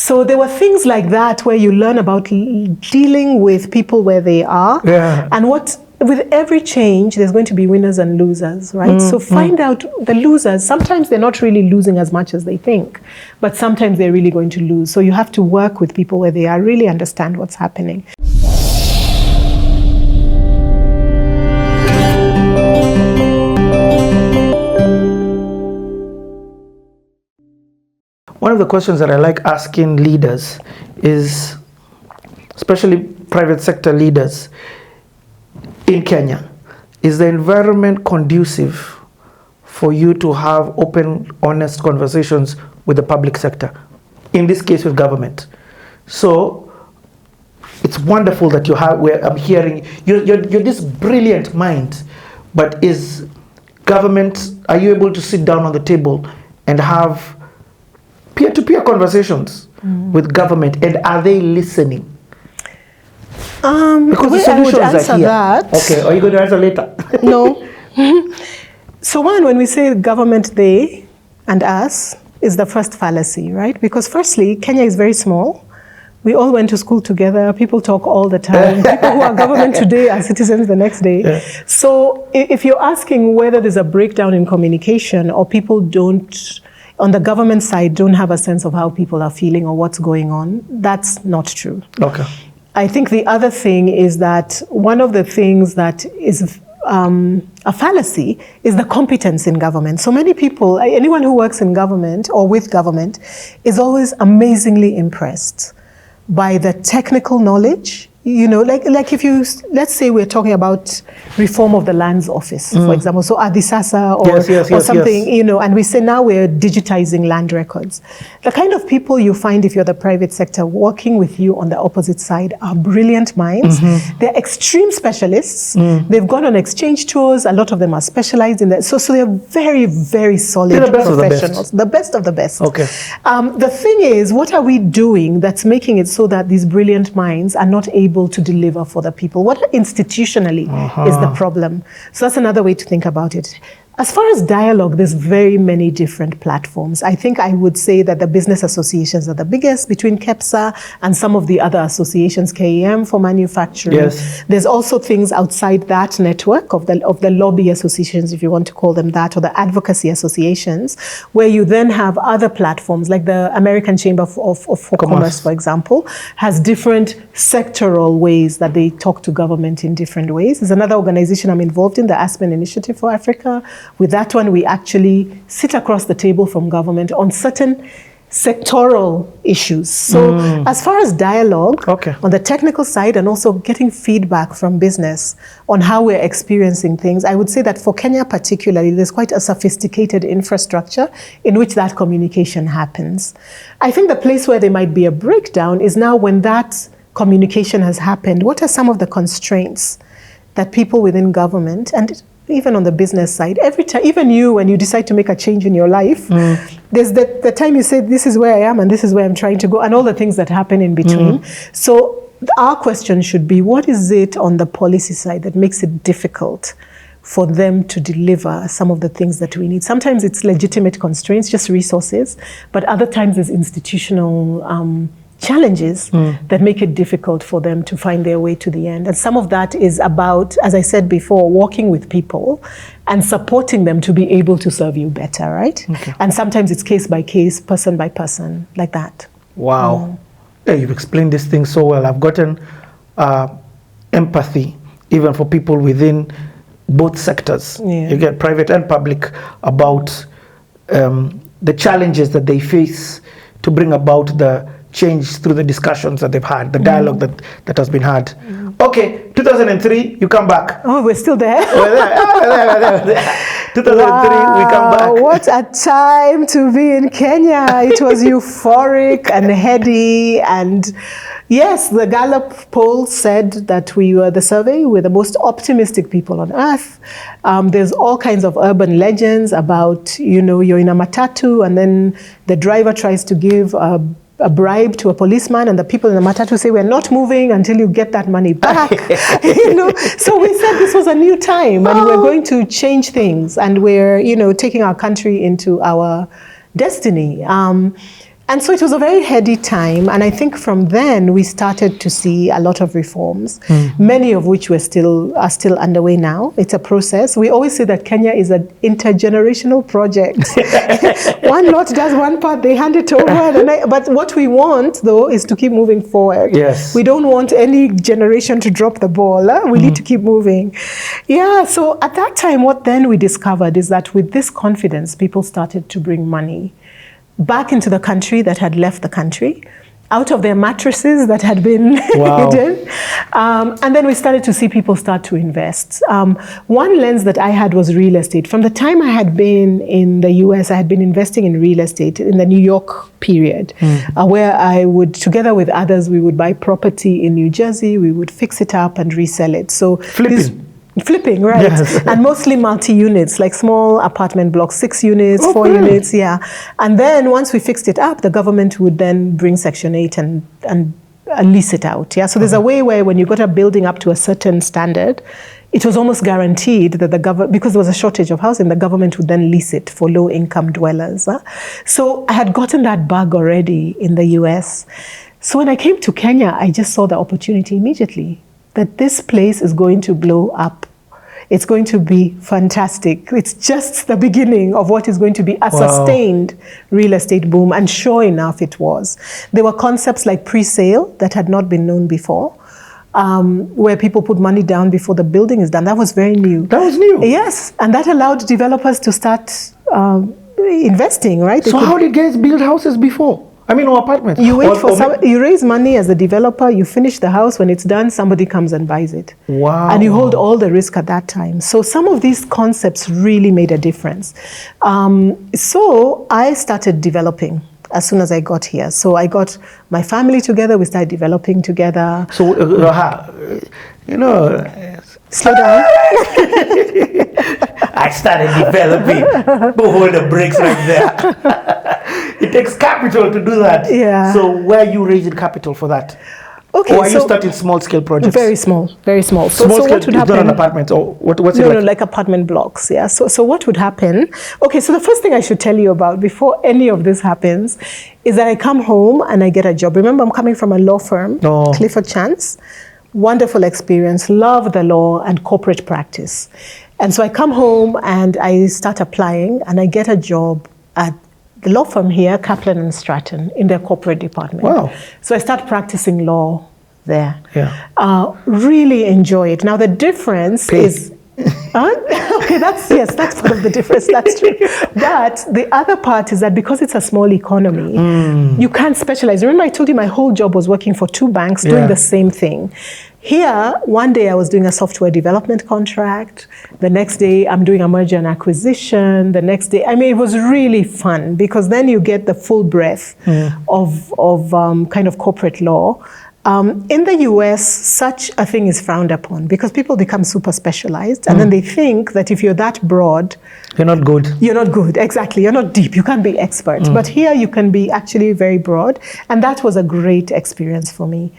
So there were things like that where you learn about dealing with people where they are. Yeah. And with every change, there's going to be winners and losers, right? So find out the losers. Sometimes they're not really losing as much as they think, but sometimes they're really going to lose. So you have to work with people where they are, really understand what's happening. One of the questions that I like asking leaders is, especially private sector leaders in Kenya, is the environment conducive for you to have open, honest conversations with the public sector, in this case with government? So it's wonderful that I'm hearing, you're this brilliant mind, but is government, are you able to sit down on the table and have peer-to-peer conversations with government, and are they listening? Because the solutions are here. That. Okay, are you going to answer later? No. So when we say government, they and us, is the first fallacy, right? Because firstly, Kenya is very small. We all went to school together. People talk all the time. People who are government today are citizens the next day. Yeah. So if you're asking whether there's a breakdown in communication, or people on the government side don't have a sense of how people are feeling or what's going on, that's not true. Okay. I think the other thing is that one of the things that is a fallacy is the competence in government. So many people, anyone who works in government or with government, is always amazingly impressed by the technical knowledge. You know, like if you, let's say we're talking about reform of the lands office, for example, so Adisasa or something, you know, and we say now we're digitizing land records. The kind of people you find if you're the private sector working with you on the opposite side are brilliant minds. They're extreme specialists. They've gone on exchange tours. A lot of them are specialized in that. So they're very, very solid professionals. The best of the best. Okay. The thing is, what are we doing that's making it so that these brilliant minds are not able to deliver for the people? What institutionally is the problem? So that's another way to think about it. As far as dialogue, there's very many different platforms. I think I would say that the business associations are the biggest, between KEPSA and some of the other associations, KEM for manufacturing. Yes. There's also things outside that network of the lobby associations, if you want to call them that, or the advocacy associations, where you then have other platforms, like the American Chamber of Commerce, for example, has different sectoral ways that they talk to government in different ways. There's another organization I'm involved in, the Aspen Initiative for Africa. With that one, we actually sit across the table from government on certain sectoral issues. So as far as dialogue, on the technical side, and also getting feedback from business on how we're experiencing things, I would say that for Kenya particularly, there's quite a sophisticated infrastructure in which that communication happens. I think the place where there might be a breakdown is now when that communication has happened. What are some of the constraints that people within government, and even on the business side, every time, even you, when you decide to make a change in your life, there's the time you say, this is where I am and this is where I'm trying to go, and all the things that happen in between. So our question should be, what is it on the policy side that makes it difficult for them to deliver some of the things that we need? Sometimes it's legitimate constraints, just resources, but other times it's institutional challenges that make it difficult for them to find their way to the end. And some of that is about, as I said before, working with people and supporting them to be able to serve you better, right? Okay. And sometimes it's case by case, person by person, like that. Wow. Yeah, you've explained this thing so well. I've gotten empathy, even for people within both sectors. Yeah. You get private and public, about the challenges that they face to bring about the change through the discussions that they've had, the dialogue that has been had. Okay, 2003, you come back. Oh, we're still there? We're there. 2003, we come back. What a time to be in Kenya. It was euphoric and heady. And yes, the Gallup poll said that we were the most optimistic people on earth. There's all kinds of urban legends about, you're in a matatu and then the driver tries to give a bribe to a policeman, and the people in the matatu say, we're not moving until you get that money back. So we said this was a new time, and we're going to change things, and we're taking our country into our destiny. And And so it was a very heady time. And I think from then we started to see a lot of reforms, many of which are still underway now. It's a process. We always say that Kenya is an intergenerational project. One lot does one part, they hand it over. But what we want, though, is to keep moving forward. Yes. We don't want any generation to drop the ball. We need to keep moving. Yeah, so at that time, what then we discovered is that with this confidence, people started to bring money back into the country that had left the country, out of their mattresses that had been hidden. And then we started to see people start to invest. One lens that I had was real estate. From the time I had been in the US, I had been investing in real estate in the New York period, where I would, together with others, we would buy property in New Jersey, we would fix it up and resell it. So Flipping, right? Yes. And mostly multi-units, like small apartment blocks, 6 units, 4 units, yeah. And then once we fixed it up, the government would then bring Section 8 and lease it out, yeah. So there's a way where when you got a building up to a certain standard, it was almost guaranteed that the government, because there was a shortage of housing, the government would then lease it for low-income dwellers. So I had gotten that bug already in the US. So when I came to Kenya, I just saw the opportunity immediately, that this place is going to blow up. It's going to be fantastic. It's just the beginning of what is going to be a sustained real estate boom. And sure enough, it was. There were concepts like pre-sale that had not been known before, where people put money down before the building is done. That was very new. That was new? Yes, and that allowed developers to start investing, right? So how did guys build houses before? I mean, or apartments. You wait you raise money as a developer, you finish the house, when it's done, somebody comes and buys it. Wow. And you hold all the risk at that time. So some of these concepts really made a difference. So I started developing as soon as I got here. So I got my family together, we started developing together. So, slow down. I started developing. Hold the brakes right there. It takes capital to do that. Yeah. So where are you raising capital for that? Okay, or are you starting small scale projects? Very small, very small. So what would happen? Not an apartment, or what's it like? No, like apartment blocks, yeah. So what would happen? Okay, so the first thing I should tell you about before any of this happens is that I come home and I get a job. Remember, I'm coming from a law firm, Clifford Chance. Wonderful experience, love the law and corporate practice. And so I come home and I start applying and I get a job at the law firm here, Kaplan and Stratton, in their corporate department. Wow. So I start practicing law there. Yeah. Really enjoy it. Now the difference is, okay, that's part of the difference, that's true. But the other part is that because it's a small economy, you can't specialize. Remember I told you my whole job was working for 2 banks doing the same thing. Here, one day I was doing a software development contract. The next day I'm doing a merger and acquisition. The next day, I mean, it was really fun because then you get the full breadth of kind of corporate law. In the US, such a thing is frowned upon because people become super specialized and then they think that if you're that broad, you're not good. You're not good, exactly. You're not deep. You can't be expert. But here you can be actually very broad. And that was a great experience for me.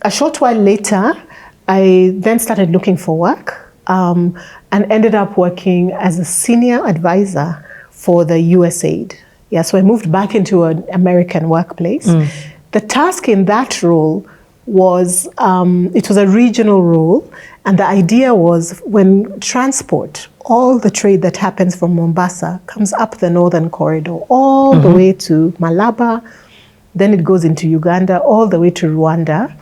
A short while later, I then started looking for work and ended up working as a senior advisor for the USAID. Yeah, so I moved back into an American workplace. The task in that role was, it was a regional role, and the idea was when transport, all the trade that happens from Mombasa comes up the northern corridor, all the way to Malaba, then it goes into Uganda, all the way to Rwanda.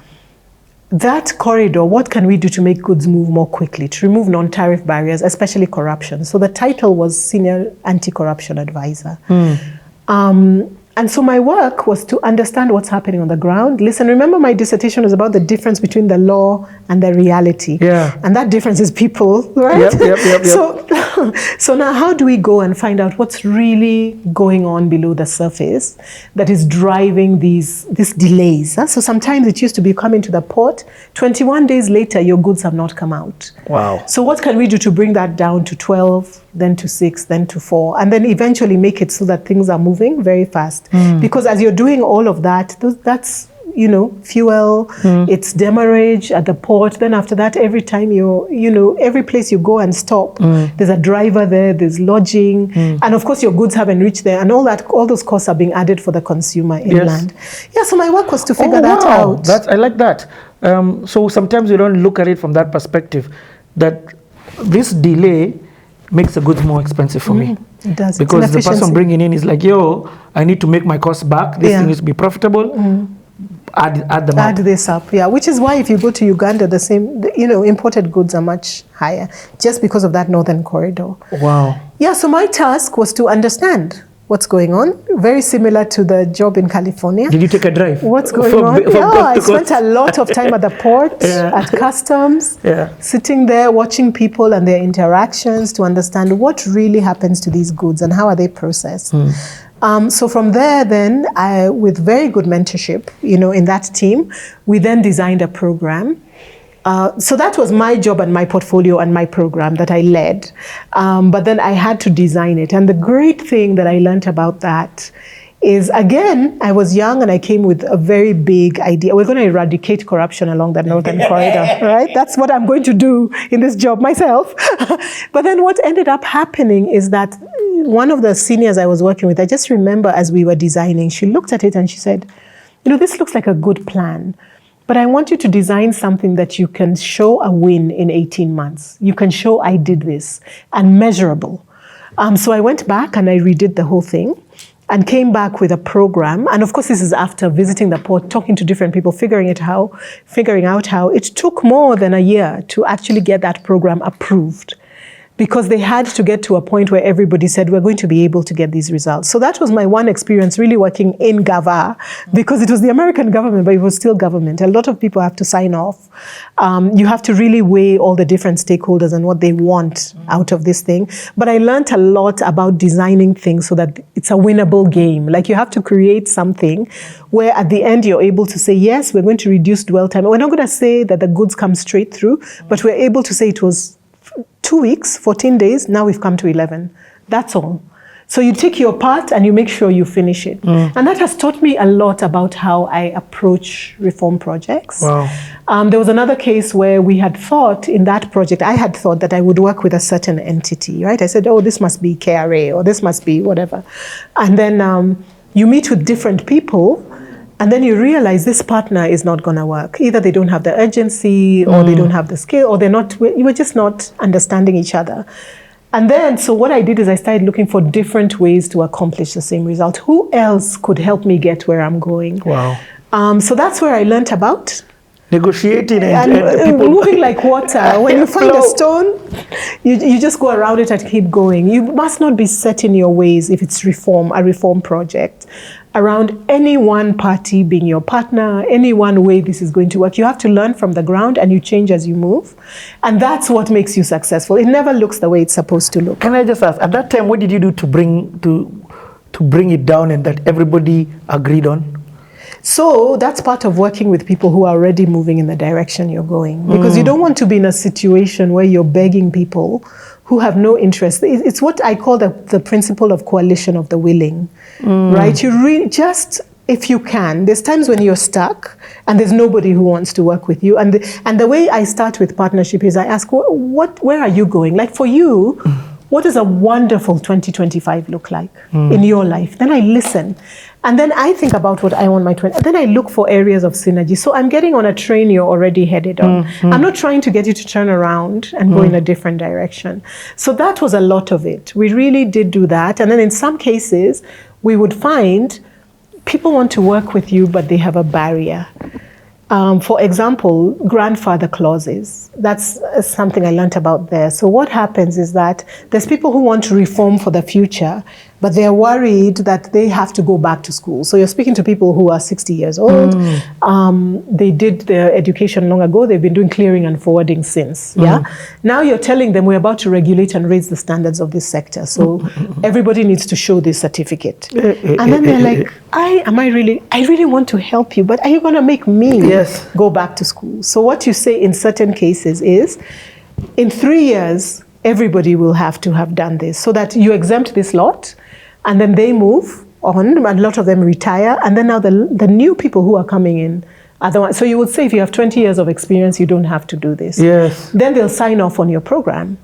That corridor, what can we do to make goods move more quickly, to remove non-tariff barriers, especially corruption? So the title was Senior Anti-Corruption Advisor. And so my work was to understand what's happening on the ground. Listen, remember my dissertation was about the difference between the law and the reality. Yeah. And that difference is people, right? Yep. So now how do we go and find out what's really going on below the surface that is driving these delays? So sometimes it used to be coming to the port, 21 days later, your goods have not come out. Wow. So what can we do to bring that down to 12, then to 6, then to 4, and then eventually make it so that things are moving very fast? Because as you're doing all of that, that's fuel, it's demurrage at the port. Then after that, every time every place you go and stop, there's a driver there, there's lodging, and of course your goods haven't reached there, and all those costs are being added for the consumer inland. Yeah, so my work was to figure that out. I like that. So sometimes you don't look at it from that perspective, that this delay makes the goods more expensive for me. It does. Because the person bringing in is like, yo, I need to make my costs back. This thing needs to be profitable. Add them up. Add this up, which is why if you go to Uganda, the same, imported goods are much higher just because of that northern corridor. Wow. Yeah, so my task was to understand what's going on. Very similar to the job in California. Did you take a drive? What's going on? I spent a lot of time at the port, at customs, sitting there watching people and their interactions to understand what really happens to these goods and how are they processed. So from there then, with very good mentorship, in that team, we then designed a program. So that was my job and my portfolio and my program that I led. But then I had to design it. And the great thing that I learned about that is, again, I was young and I came with a very big idea. We're going to eradicate corruption along the northern corridor, right? That's what I'm going to do in this job myself. But then what ended up happening is that one of the seniors I was working with, I just remember as we were designing, she looked at it and she said, this looks like a good plan. But I want you to design something that you can show a win in 18 months. You can show I did this, and measurable. So I went back and I redid the whole thing and came back with a program. And of course, this is after visiting the port, talking to different people, figuring out how it took more than a year to actually get that program approved, because they had to get to a point where everybody said, we're going to be able to get these results. So that was my one experience really working in Gava, because it was the American government, but it was still government. A lot of people have to sign off. You have to really weigh all the different stakeholders and what they want out of this thing. But I learned a lot about designing things so that it's a winnable game. Like, you have to create something where at the end you're able to say, yes, we're going to reduce dwell time. We're not going to say that the goods come straight through, but we're able to say it was 2 weeks, 14 days, now we've come to 11. That's all. So you take your part and you make sure you finish it. And that has taught me a lot about how I approach reform projects. Wow. There was another case where we had thought in that project, I had thought that I would work with a certain entity, right? I said, oh, this must be KRA or this must be whatever. And then you meet with different people, and then you realize this partner is not going to work. Either they don't have the urgency, or they don't have the skill, or you were just not understanding each other. And then, so what I did is I started looking for different ways to accomplish the same result. Who else could help me get where I'm going? Wow. So that's where I learned about negotiating and people moving like water. When you find a stone, you just go around it and keep going. You must not be set in your ways if it's a reform project, around any one party being your partner, any one way this is going to work. You have to learn from the ground and you change as you move. And that's what makes you successful. It never looks the way it's supposed to look. Can I just ask, at that time, what did you do to bring it down and that everybody agreed on? So that's part of working with people who are already moving in the direction you're going. Because you don't want to be in a situation where you're begging people who have no interest. It's what I call the principle of coalition of the willing, right? You really just, if you can, there's times when you're stuck and there's nobody who wants to work with you. And the way I start with partnership is I ask, where are you going? Like, for you, what does a wonderful 2025 look like in your life? Then I listen. And then I think about what I want my 20. And then I look for areas of synergy. So I'm getting on a train you're already headed on. I'm not trying to get you to turn around and go in a different direction. So that was a lot of it. We really did do that. And then in some cases, we would find people want to work with you, but they have a barrier. For example, grandfather clauses. That's something I learned about there. So what happens is that there's people who want to reform for the future, but they're worried that they have to go back to school. So you're speaking to people who are 60 years old. They did their education long ago. They've been doing clearing and forwarding since. Now you're telling them we're about to regulate and raise the standards of this sector. So everybody needs to show this certificate. And then they're like, I really want to help you, but are you going to make me go back to school? So what you say in certain cases is, in 3 years, everybody will have to have done this, so that you exempt this lot, and then they move, on, a lot of them retire, and then now the new people who are coming in are the ones. So you would say if you have 20 years of experience, you don't have to do this. Yes. Then they'll sign off on your program.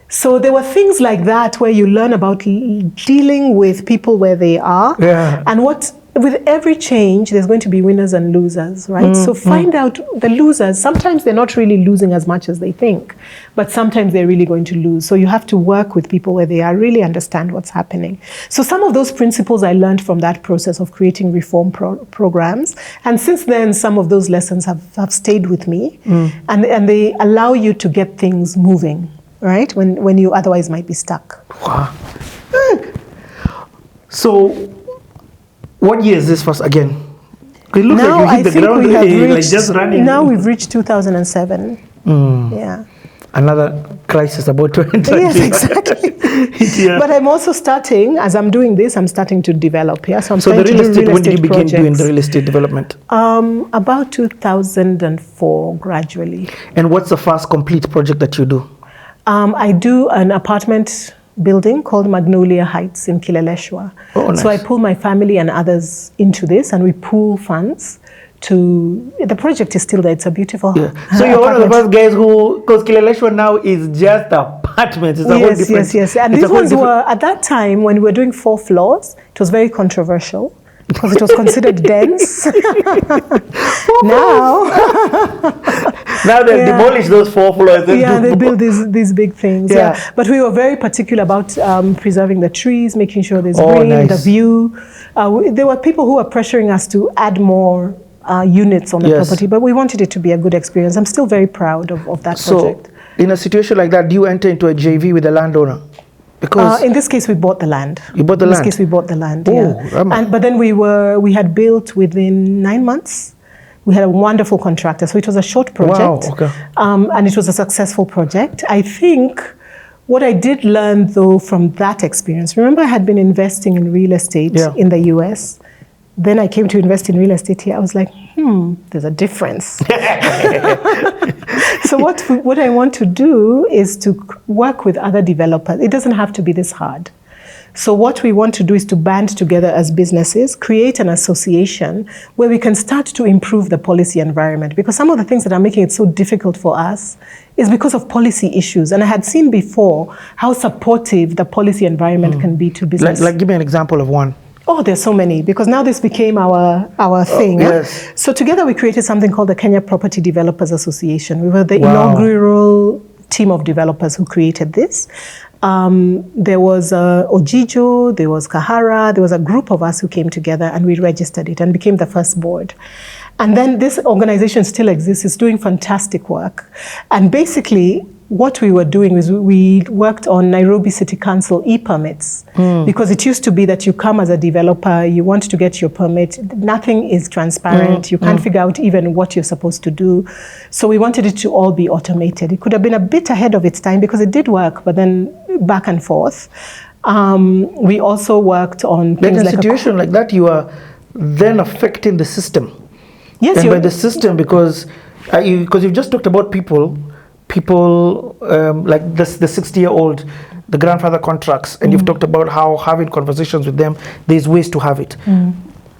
So there were things like that where you learn about dealing with people where they are, and with every change, there's going to be winners and losers, right? So find out the losers. Sometimes they're not really losing as much as they think, but sometimes they're really going to lose. So you have to work with people where they are, really understand what's happening. So some of those principles I learned from that process of creating reform programs. And since then, some of those lessons have stayed with me, and they allow you to get things moving, right? When you otherwise might be stuck. Wow. So, what year is this first again? It looks now, like you hit the ground like just running. Now we've reached 2007. Yeah. Another crisis about to enter. Yes, exactly. But I'm also starting, as I'm doing this, I'm starting to develop. Yeah, so I'm the real estate. When did you begin projects. doing the real estate development? About 2004, gradually. And what's the first complete project that you do? I do an apartment building called Magnolia Heights in Kileleshwa. Oh, nice. So I pull my family and others into this, and we pool funds to, the project is still there. It's a beautiful So you're one of the first guys who, because Kileleshwa now is just apartments. It's a whole different. Yes. And these ones were, at that time, when we were doing 4 floors, it was very controversial because it was considered dense. Now they've demolished those 4 floors. They build these big things. But we were very particular about preserving the trees, making sure there's green, the view. There were people who were pressuring us to add more units on the property, but we wanted it to be a good experience. I'm still very proud of that project. So, in a situation like that, do you enter into a JV with the landowner? Because in this case, we bought the land. You bought the land? In this case, we bought the land, yeah. But then we had built within 9 months. We had a wonderful contractor, so it was a short project. Wow, okay. And it was a successful project. I think what I did learn, though, from that experience, remember I had been investing in real estate in the US. Then I came to invest in real estate here. I was like, there's a difference. So what I want to do is to work with other developers. It doesn't have to be this hard. So what we want to do is to band together as businesses, create an association where we can start to improve the policy environment. Because some of the things that are making it so difficult for us is because of policy issues. And I had seen before how supportive the policy environment can be to business. Like give me an example of one. Oh, there's so many, because now this became our thing. Yes. So together we created something called the Kenya Property Developers Association. We were the inaugural team of developers who created this. There was Ojijo, there was Kahara, there was a group of us who came together and we registered it and became the first board. And then this organization still exists, it's doing fantastic work. And basically, what we were doing was we worked on Nairobi City Council e-permits, because it used to be that you come as a developer, you want to get your permit, nothing is transparent, you can't figure out even what you're supposed to do. So we wanted it to all be automated. It could have been a bit ahead of its time because it did work, but then back and forth. We also worked on things like a situation like that, you are then affecting the system. Yes, and by the system, because you've just talked about people like the 60-year-old, the grandfather contracts, and you've talked about how having conversations with them, there's ways to have it.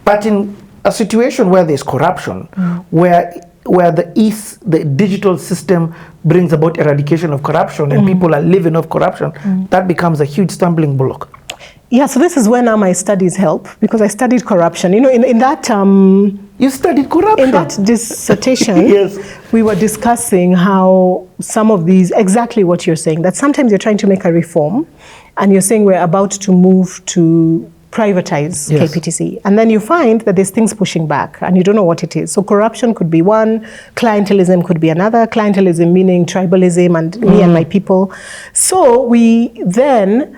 But in a situation where there's corruption, where the digital system brings about eradication of corruption and people are living off corruption, that becomes a huge stumbling block. Yeah, so this is where now my studies help, because I studied corruption. You know, in that... you studied corruption? In that dissertation, yes. We were discussing how some of these, exactly what you're saying, that sometimes you're trying to make a reform, and you're saying we're about to move to privatize KPTC. And then you find that there's things pushing back, and you don't know what it is. So corruption could be one, clientelism could be another, clientelism meaning tribalism and me and my people. So we then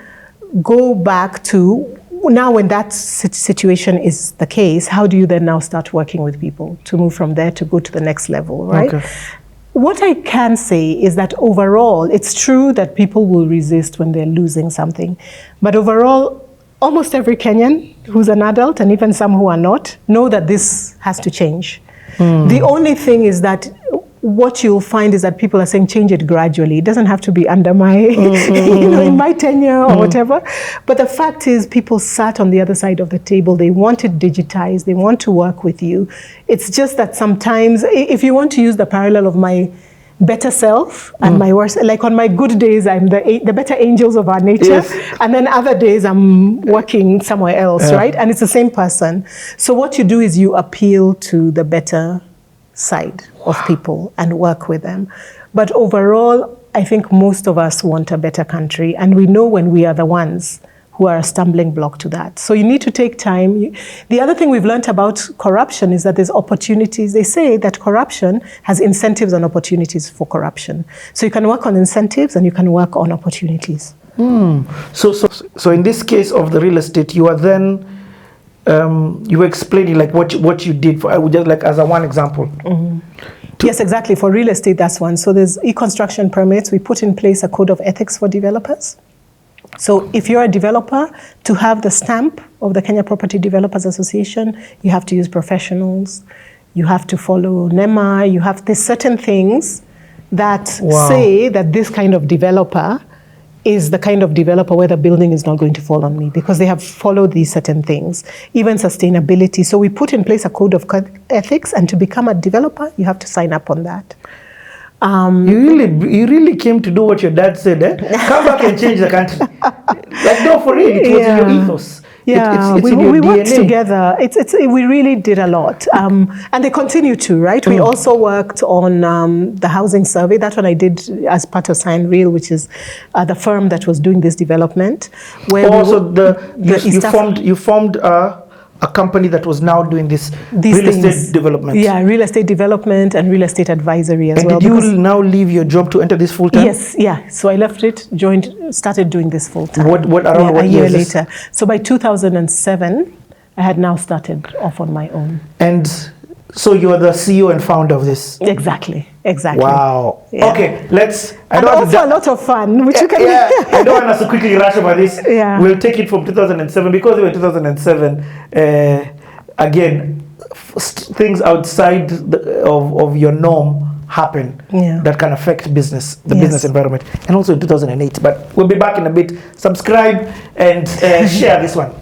go back to, now when that situation is the case, how do you then now start working with people to move from there to go to the next level, right? Okay. What I can say is that overall, it's true that people will resist when they're losing something. But overall, almost every Kenyan who's an adult, and even some who are not, know that this has to change. The only thing is that what you'll find is that people are saying change it gradually. It doesn't have to be under my, in my tenure or whatever. But the fact is, people sat on the other side of the table. They want it digitized. They want to work with you. It's just that sometimes, if you want to use the parallel of my better self and my worst, like on my good days, I'm the better angels of our nature. Yes. And then other days I'm working somewhere else, right? And it's the same person. So what you do is you appeal to the better side of people and work with them. But overall, I think most of us want a better country, and we know when we are the ones who are a stumbling block to that. So you need to take time. The other thing we've learned about corruption is that there's opportunities. They say that corruption has incentives and opportunities for corruption. So you can work on incentives and you can work on opportunities. So in this case of the real estate, you are then you were explaining like what you did for, I would just like as a one example. Yes, exactly. For real estate, that's one. So there's e-construction permits. We put in place a code of ethics for developers. So if you're a developer, to have the stamp of the Kenya Property Developers Association, you have to use professionals. You have to follow NEMA. There's certain things that say that this kind of developer is the kind of developer where the building is not going to fall on me, because they have followed these certain things, even sustainability. So we put in place a code of ethics, and to become a developer, you have to sign up on that. You really came to do what your dad said, eh? Come back and change the country. Like, no, for real, it was in your ethos. Yeah, it's in your we DNA. worked together. We really did a lot. And they continue to, right? We also worked on the housing survey. That one I did as part of Sign Real, which is the firm that was doing this development. Where you formed a company that was now doing these real estate development. Yeah, real estate development and real estate advisory as well. And did you now leave your job to enter this full time? Yes, yeah. So I left it, started doing this full time. What a year later? So by 2007, I had now started off on my own. And so you are the CEO and founder of this? Exactly. Wow. Yeah. Okay, a lot of fun, which you can... Yeah, I don't want us to quickly rush over this. Yeah. We'll take it from 2007, because we were 2007, again, things outside of your norm happen that can affect the business environment, and also in 2008. But we'll be back in a bit. Subscribe and share this one.